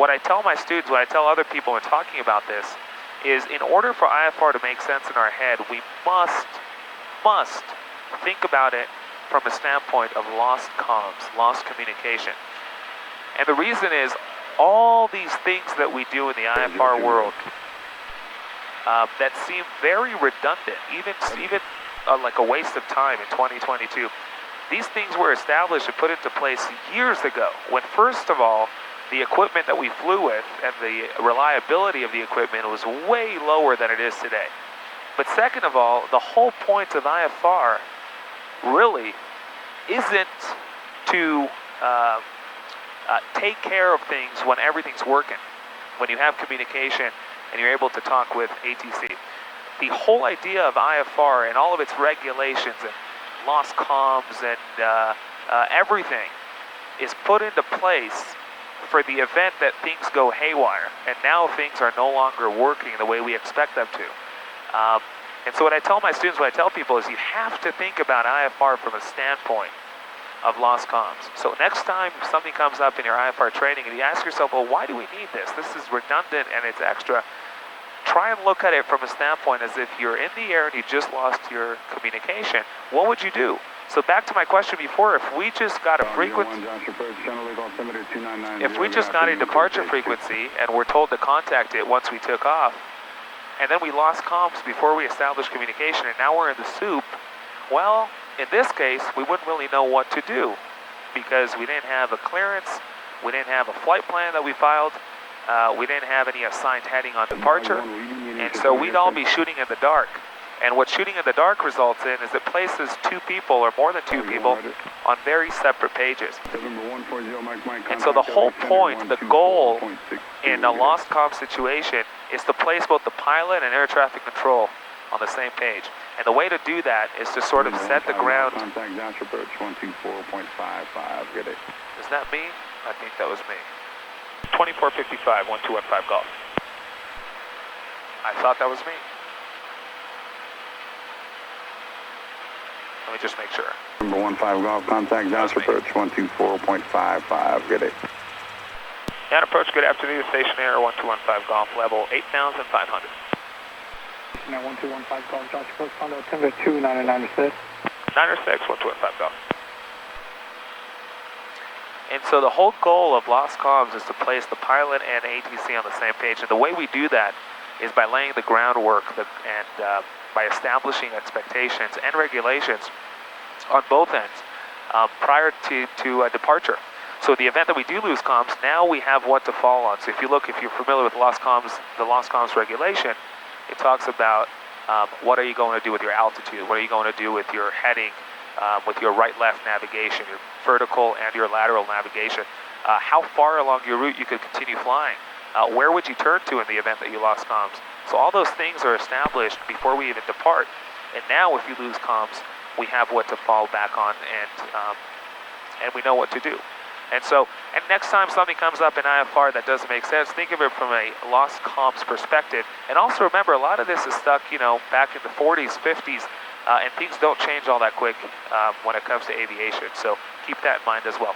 what I tell my students, what I tell other people when talking about this, is in order for IFR to make sense in our head, we must think about it from a standpoint of lost comms, lost communication. And the reason is, all these things that we do in the IFR world that seem very redundant, even like a waste of time in 2022, these things were established and put into place years ago, when first of all, the equipment that we flew with and the reliability of the equipment was way lower than it is today. But second of all, the whole point of IFR really isn't to take care of things when everything's working, when you have communication and you're able to talk with ATC. The whole idea of IFR and all of its regulations and lost comms and everything is put into place for the event that things go haywire, and now things are no longer working the way we expect them to. And so what I tell my students, what I tell people is, you have to think about IFR from a standpoint of lost comms. So next time something comes up in your IFR training and you ask yourself, well, why do we need this? This is redundant and it's extra. Try and look at it from a standpoint as if you're in the air and you just lost your communication. What would you do? So back to my question before, if we just got a frequency, if we just got a departure frequency and we're told to contact it once we took off, and then we lost comms before we established communication, and now we're in the soup, well, in this case, we wouldn't really know what to do, because we didn't have a clearance, we didn't have a flight plan that we filed, we didn't have any assigned heading on departure, and so we'd all be shooting in the dark. And what shooting in the dark results in is it places two people, or more than two people, on very separate pages. And so the whole point, the goal in a lost comm situation is to place both the pilot and air traffic control on the same page. And the way to do that is to sort of set the ground. Is that me? I think that was me. 2455, 1215 Golf. I thought that was me. Let me just make sure. Number 15 Golf, contact Josh approach 124.55, good day. Yeah, approach, good afternoon, station air 1215 Golf, level 8,500. Now 1215 Golf, Josh approach, condo Timber 2996. 906, 1215 Golf. And so the whole goal of lost comms is to place the pilot and ATC on the same page. And the way we do that is by laying the groundwork and by establishing expectations and regulations on both ends prior to departure. So the event that we do lose comms, now we have what to fall on. So if you're familiar with the lost comms regulation, it talks about what are you going to do with your altitude, what are you going to do with your heading, with your right-left navigation, your vertical and your lateral navigation, how far along your route you could continue flying, where would you turn to in the event that you lost comms. So all those things are established before we even depart. And now if you lose comms, we have what to fall back on, and we know what to do. And so, and next time something comes up in IFR that doesn't make sense, think of it from a lost comms perspective. And also remember, a lot of this is stuck, back in the 40s, 50s, and things don't change all that quick when it comes to aviation. So keep that in mind as well.